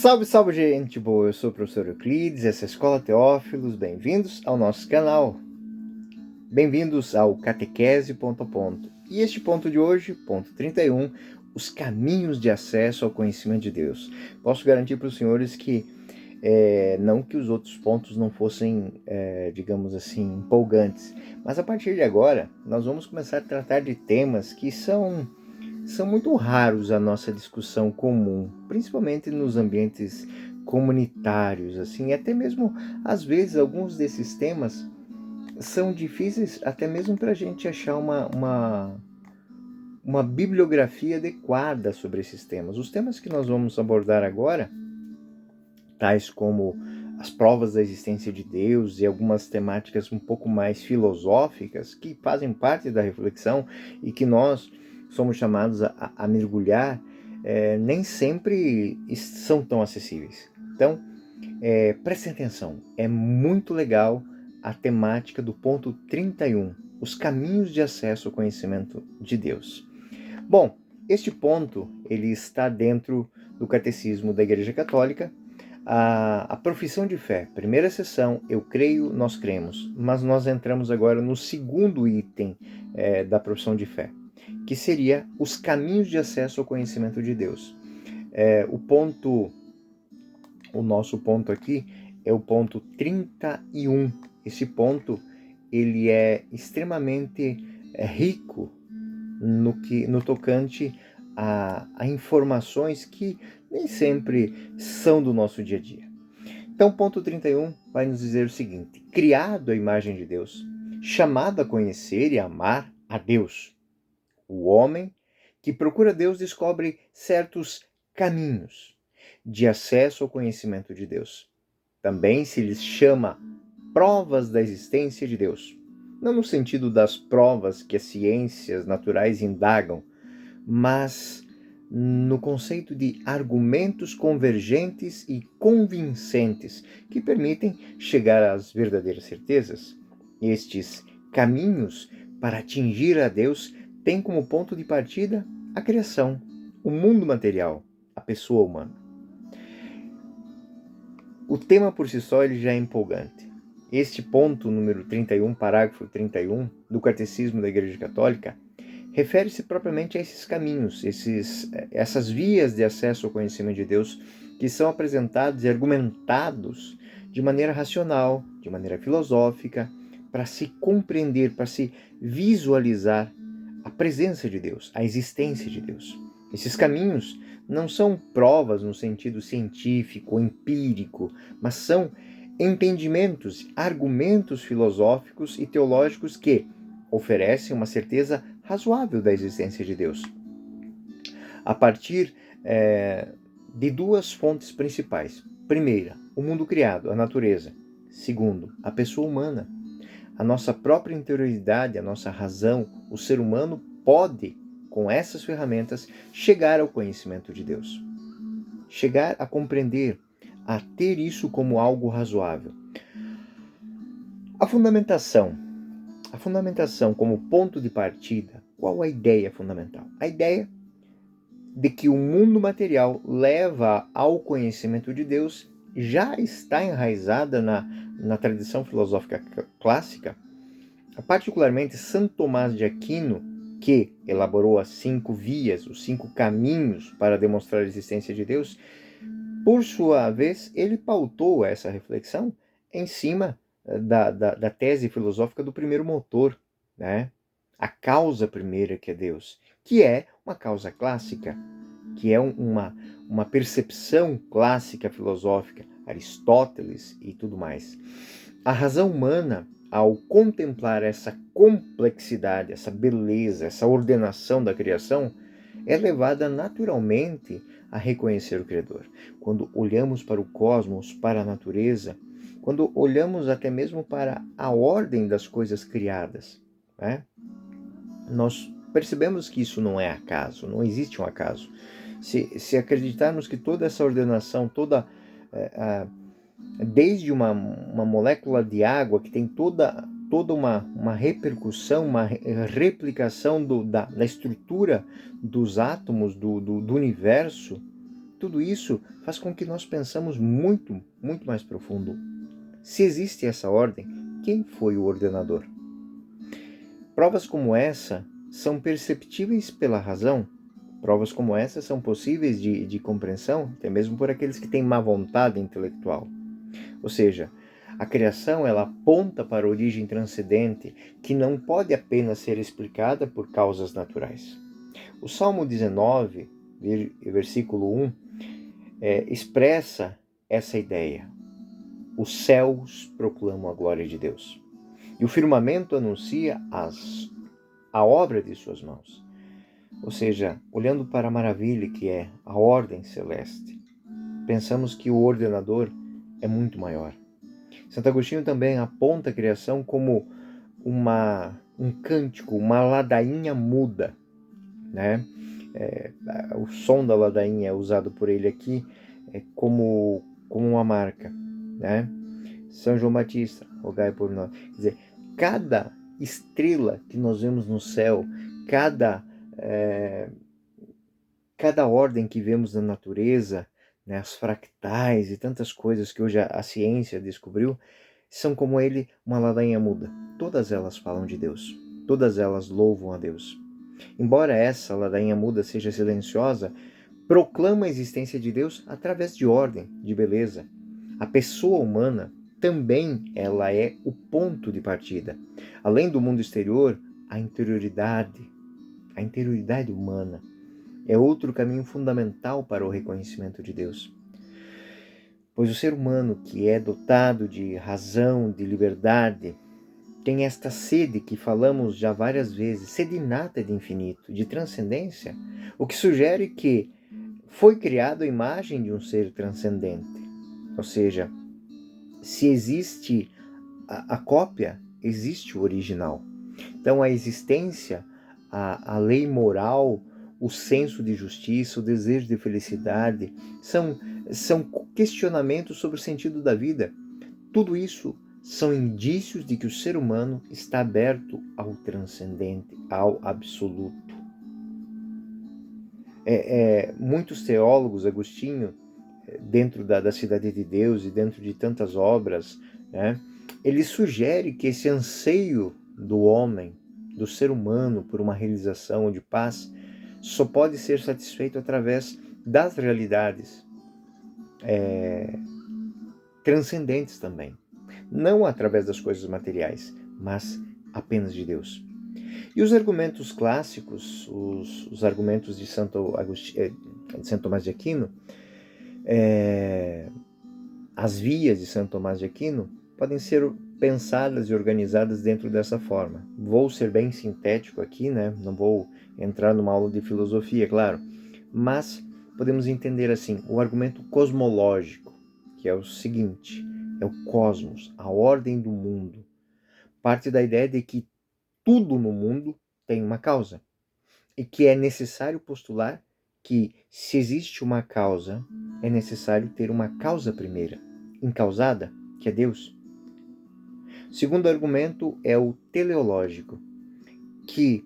Salve, salve, gente boa! Eu sou o professor Euclides, essa é a Escola Teófilos. Bem-vindos ao nosso canal. Bem-vindos ao Catequese Ponto a Ponto. E este ponto de hoje, ponto 31, os caminhos de acesso ao conhecimento de Deus. Posso garantir para os senhores que, não que os outros pontos não fossem, digamos assim, empolgantes, mas a partir de agora, nós vamos começar a tratar de temas que são muito raros a nossa discussão comum, principalmente nos ambientes comunitários, assim, e até mesmo, às vezes, alguns desses temas são difíceis até mesmo para a gente achar uma bibliografia adequada sobre esses temas. Os temas que nós vamos abordar agora, tais como as provas da existência de Deus e algumas temáticas um pouco mais filosóficas que fazem parte da reflexão e que nós somos chamados a mergulhar, nem sempre são tão acessíveis. Então, prestem atenção, é muito legal a temática do ponto 31, os caminhos de acesso ao conhecimento de Deus. Bom, este ponto ele está dentro do Catecismo da Igreja Católica. A profissão de fé, primeira sessão, eu creio, nós cremos, mas nós entramos agora no segundo item da profissão de fé, que seria os caminhos de acesso ao conhecimento de Deus. O nosso ponto aqui é o ponto 31. Esse ponto ele é extremamente rico no tocante a informações que nem sempre são do nosso dia a dia. Então, ponto 31 vai nos dizer o seguinte: criado à imagem de Deus, chamado a conhecer e amar a Deus. O homem que procura Deus descobre certos caminhos de acesso ao conhecimento de Deus. Também se lhes chama provas da existência de Deus. Não no sentido das provas que as ciências naturais indagam, mas no conceito de argumentos convergentes e convincentes que permitem chegar às verdadeiras certezas. Estes caminhos para atingir a Deus têm como ponto de partida a criação, o mundo material, a pessoa humana. O tema por si só ele já é empolgante. Este ponto número 31, parágrafo 31 do Catecismo da Igreja Católica refere-se propriamente a esses caminhos, essas vias de acesso ao conhecimento de Deus que são apresentados e argumentados de maneira racional, de maneira filosófica, para se compreender, para se visualizar a presença de Deus, a existência de Deus. Esses caminhos não são provas no sentido científico ou empírico, mas são entendimentos, argumentos filosóficos e teológicos que oferecem uma certeza razoável da existência de Deus. A partir de duas fontes principais. Primeira, o mundo criado, a natureza. Segundo, a pessoa humana. A nossa própria interioridade, a nossa razão, o ser humano pode, com essas ferramentas, chegar ao conhecimento de Deus. Chegar a compreender, a ter isso como algo razoável. A fundamentação como ponto de partida, qual a ideia fundamental? A ideia de que o mundo material leva ao conhecimento de Deus já está enraizada na tradição filosófica clássica, particularmente Santo Tomás de Aquino, que elaborou as 5 vias, os 5 caminhos para demonstrar a existência de Deus. Por sua vez, ele pautou essa reflexão em cima da tese filosófica do primeiro motor, né? A causa primeira que é Deus, que é uma causa clássica, que é uma percepção clássica filosófica, Aristóteles e tudo mais. A razão humana, ao contemplar essa complexidade, essa beleza, essa ordenação da criação, é levada naturalmente a reconhecer o Criador. Quando olhamos para o cosmos, para a natureza, quando olhamos até mesmo para a ordem das coisas criadas, né? Nós percebemos que isso não é acaso, não existe um acaso. Se acreditarmos que toda essa ordenação, desde uma molécula de água que tem toda uma repercussão, uma replicação da estrutura dos átomos do universo, tudo isso faz com que nós pensamos muito, muito mais profundo. Se existe essa ordem, quem foi o ordenador? Provas como essa são perceptíveis pela razão. Provas como essa são possíveis de compreensão, até mesmo por aqueles que têm má vontade intelectual. Ou seja, a criação ela aponta para a origem transcendente que não pode apenas ser explicada por causas naturais. O Salmo 19, versículo 1, expressa essa ideia. Os céus proclamam a glória de Deus. E o firmamento anuncia a obra de suas mãos. Ou seja, olhando para a maravilha que é a ordem celeste, pensamos que o ordenador é muito maior. Santo Agostinho também aponta a criação como um cântico, uma ladainha muda, né? O som da ladainha é usado por ele aqui como uma marca, né? São João Batista, rogai por nós. Quer dizer, cada estrela que nós vemos no céu, cada ordem que vemos na natureza, né, as fractais e tantas coisas que hoje a ciência descobriu, são como ele, uma ladainha muda. Todas elas falam de Deus. Todas elas louvam a Deus. Embora essa ladainha muda seja silenciosa, proclama a existência de Deus através de ordem, de beleza. A pessoa humana também ela é o ponto de partida. Além do mundo exterior, a interioridade humana é outro caminho fundamental para o reconhecimento de Deus. Pois o ser humano, que é dotado de razão, de liberdade, tem esta sede que falamos já várias vezes, sede inata de infinito, de transcendência, o que sugere que foi criado à imagem de um ser transcendente. Ou seja, se existe a cópia, existe o original. Então a existência, a lei moral, o senso de justiça, o desejo de felicidade, são questionamentos sobre o sentido da vida. Tudo isso são indícios de que o ser humano está aberto ao transcendente, ao absoluto. Muitos teólogos, Agostinho, dentro da Cidade de Deus e dentro de tantas obras, né, ele sugere que esse anseio do homem, do ser humano por uma realização de paz, só pode ser satisfeito através das realidades transcendentes também. Não através das coisas materiais, mas apenas de Deus. E os argumentos clássicos, os argumentos de Santo Tomás de Aquino, as vias de Santo Tomás de Aquino, podem ser pensadas e organizadas dentro dessa forma. Vou ser bem sintético aqui, né? Não vou entrar numa aula de filosofia, claro, mas podemos entender assim, o argumento cosmológico, que é o seguinte, é o cosmos, a ordem do mundo. Parte da ideia de que tudo no mundo tem uma causa e que é necessário postular que se existe uma causa, é necessário ter uma causa primeira, incausada, que é Deus. O segundo argumento é o teleológico, que,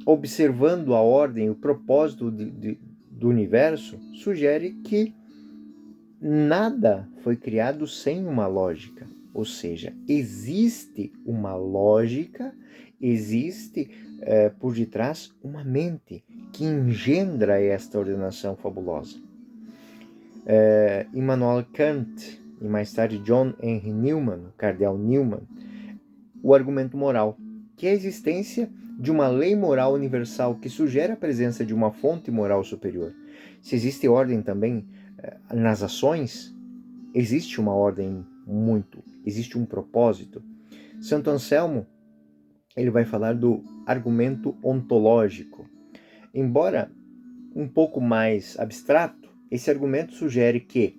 observando a ordem, o propósito do universo, sugere que nada foi criado sem uma lógica. Ou seja, existe uma lógica, existe por detrás uma mente que engendra esta ordenação fabulosa. Immanuel Kant e mais tarde John Henry Newman, o cardeal Newman, o argumento moral, que é a existência de uma lei moral universal que sugere a presença de uma fonte moral superior. Se existe ordem também nas ações, existe uma ordem existe um propósito. Santo Anselmo, ele vai falar do argumento ontológico. Embora um pouco mais abstrato, esse argumento sugere que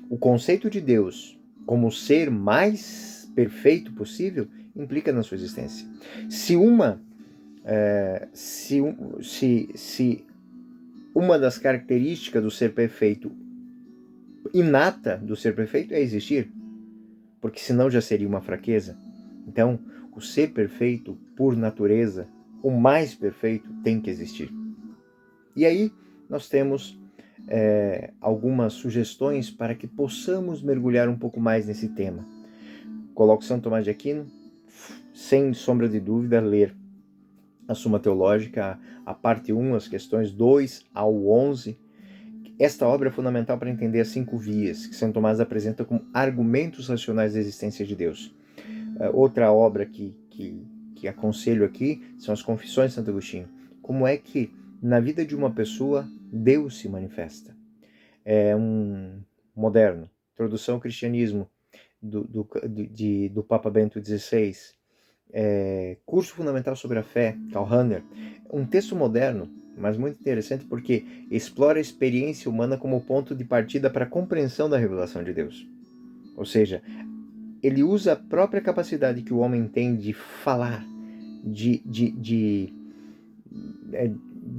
o conceito de Deus como o ser mais perfeito possível implica na sua existência. Se uma das características do ser perfeito, inata do ser perfeito, é existir, porque senão já seria uma fraqueza. Então, o ser perfeito, por natureza, o mais perfeito, tem que existir. E aí nós temos algumas sugestões para que possamos mergulhar um pouco mais nesse tema. Coloco São Tomás de Aquino, sem sombra de dúvida, ler a Suma Teológica, a parte 1, as questões 2 ao 11. Esta obra é fundamental para entender as 5 vias que São Tomás apresenta como argumentos racionais da existência de Deus. Outra obra que aconselho aqui são as Confissões de Santo Agostinho. Como é que na vida de uma pessoa Deus se manifesta? É um moderno, Introdução ao Cristianismo, do Papa Bento XVI, Curso Fundamental sobre a Fé, Karl Rahner, um texto moderno, mas muito interessante porque explora a experiência humana como ponto de partida para a compreensão da revelação de Deus. Ou seja, ele usa a própria capacidade que o homem tem de falar, de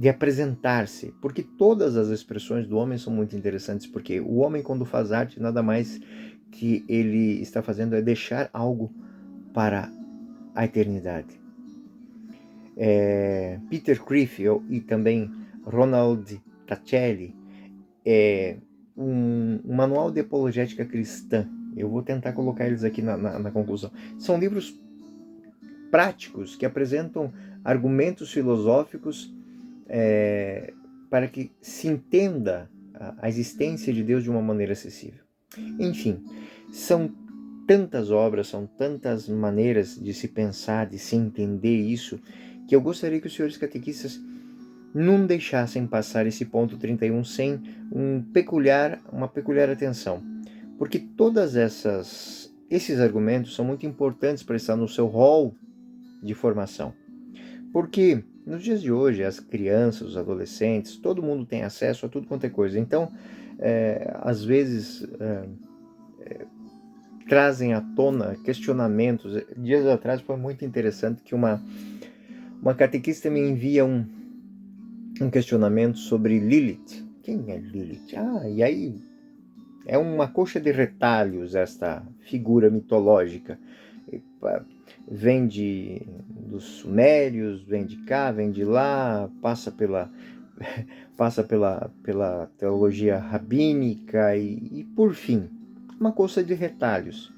apresentar-se, porque todas as expressões do homem são muito interessantes, porque o homem, quando faz arte, nada mais que ele está fazendo é deixar algo para a eternidade. Peter Criff e também Ronald Tacelli, um manual de apologética cristã. Eu vou tentar colocar eles aqui na conclusão. São livros práticos que apresentam argumentos filosóficos para que se entenda a existência de Deus de uma maneira acessível. Enfim, são tantas obras, são tantas maneiras de se pensar, de se entender isso, que eu gostaria que os senhores catequistas não deixassem passar esse ponto 31 sem uma peculiar atenção. Porque todas esses argumentos são muito importantes para estar no seu rol de formação. Porque nos dias de hoje, as crianças, os adolescentes, todo mundo tem acesso a tudo quanto é coisa. Então, às vezes, trazem à tona questionamentos. Dias atrás foi muito interessante que uma catequista me envia um questionamento sobre Lilith. Quem é Lilith? E aí é uma coxa de retalhos esta figura mitológica. Vem dos sumérios, vem de cá, vem de lá, passa pela teologia rabínica e por fim, uma coxa de retalhos.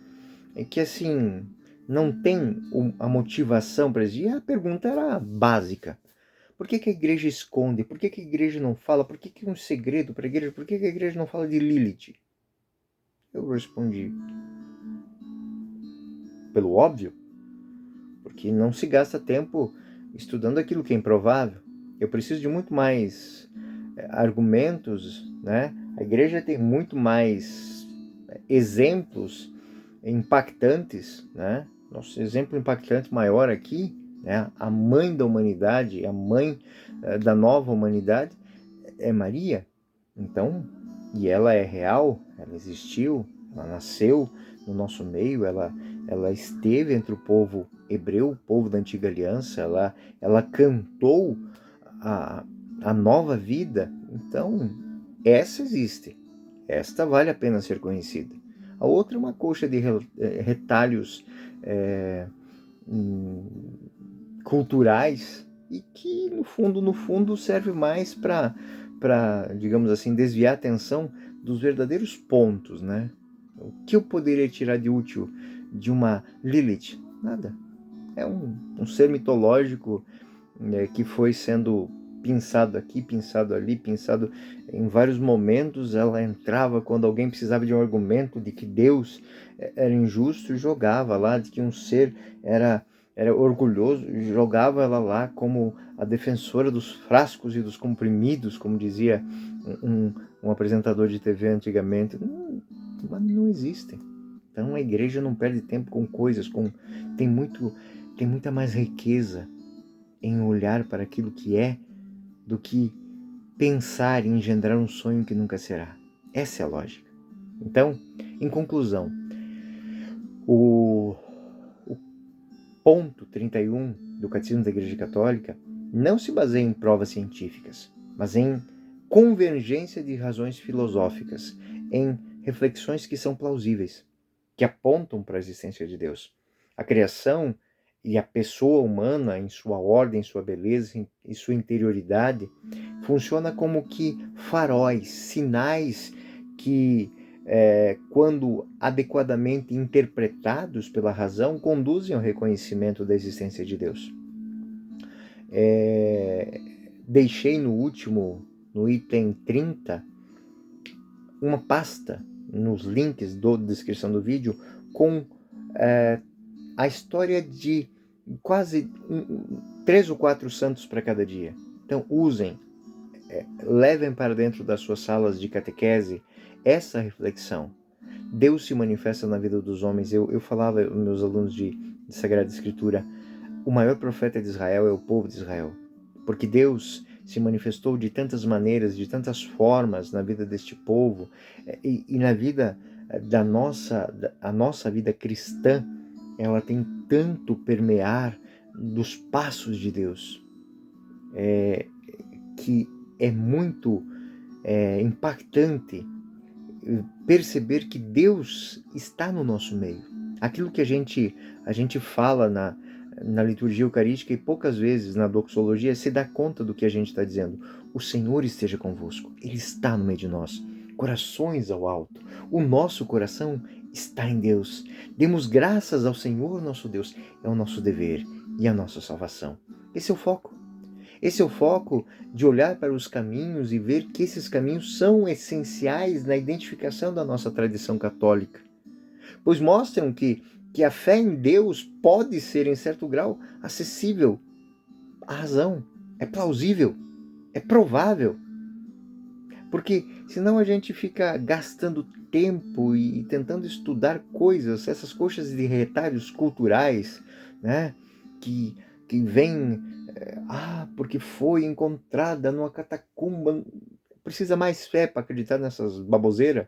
Que assim, não tem a motivação para existir. A pergunta era básica. Por que a igreja esconde? Por que a igreja não fala? Por que é um segredo para a igreja? Por que a igreja não fala de Lilith? Eu respondi, pelo óbvio, porque não se gasta tempo estudando aquilo que é improvável. Eu preciso de muito mais argumentos, né? A igreja tem muito mais exemplos impactantes, né? Nosso exemplo impactante maior aqui, né? A mãe da humanidade, a mãe da nova humanidade é Maria. Então, e ela é real, ela existiu, ela nasceu no nosso meio, ela esteve entre o povo hebreu, o povo da antiga aliança, ela cantou a nova vida. Então, essa existe, esta vale a pena ser conhecida. A outra é uma coxa de retalhos culturais e que, no fundo, serve mais para, digamos assim, desviar a atenção dos verdadeiros pontos, né? O que eu poderia tirar de útil de uma Lilith? Nada. É um ser mitológico que foi sendo pensado aqui, pensado ali, pensado em vários momentos. Ela entrava quando alguém precisava de um argumento de que Deus era injusto e jogava lá, de que um ser era orgulhoso, jogava ela lá como a defensora dos frascos e dos comprimidos, como dizia um apresentador de TV antigamente. Não existem. Então a igreja não perde tempo com coisas, tem muita mais riqueza em olhar para aquilo que é do que pensar em engendrar um sonho que nunca será. Essa é a lógica. Então, em conclusão, o ponto 31 do Catecismo da Igreja Católica não se baseia em provas científicas, mas em convergência de razões filosóficas, em reflexões que são plausíveis, que apontam para a existência de Deus. A criação e a pessoa humana, em sua ordem, em sua beleza, em sua interioridade, funciona como que faróis, sinais que, quando adequadamente interpretados pela razão, conduzem ao reconhecimento da existência de Deus. Deixei no item 30, uma pasta nos links da descrição do vídeo com a história de quase 3 ou 4 santos para cada dia. Então usem, levem para dentro das suas salas de catequese essa reflexão. Deus se manifesta na vida dos homens. Eu falava aos meus alunos de Sagrada Escritura, o maior profeta de Israel é o povo de Israel, porque Deus se manifestou de tantas maneiras, de tantas formas na vida deste povo, e na vida a nossa vida cristã, ela tem tanto permear dos passos de Deus, que é muito impactante perceber que Deus está no nosso meio. Aquilo que a gente fala na liturgia eucarística e poucas vezes na doxologia se dá conta do que a gente está dizendo. O Senhor esteja convosco, Ele está no meio de nós. Corações ao alto. O nosso coração está em Deus. Demos graças ao Senhor nosso Deus. É o nosso dever e a nossa salvação. Esse é o foco. Esse é o foco de olhar para os caminhos e ver que esses caminhos são essenciais na identificação da nossa tradição católica, pois mostram que a fé em Deus pode ser, em certo grau, acessível à razão, é plausível, é provável. Porque senão a gente fica gastando tempo e tentando estudar coisas, essas coxas de retalhos culturais, né, que vêm, porque foi encontrada numa catacumba. Precisa mais fé para acreditar nessas baboseiras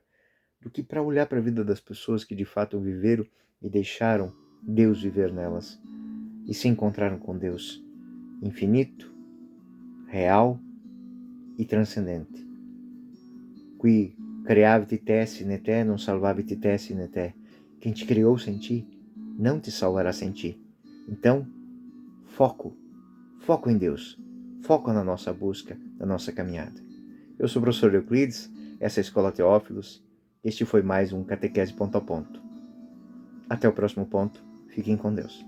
do que para olhar para a vida das pessoas que de fato viveram e deixaram Deus viver nelas e se encontraram com Deus infinito, real e transcendente. Qui creavit te sine te, non salvavit te sine te. Quem te criou sem ti, não te salvará sem ti. Então, foco em Deus, foco na nossa busca, na nossa caminhada. Eu sou o professor Euclides, essa é a Escola Teófilos, este foi mais um Catequese Ponto a Ponto. Até o próximo ponto, fiquem com Deus.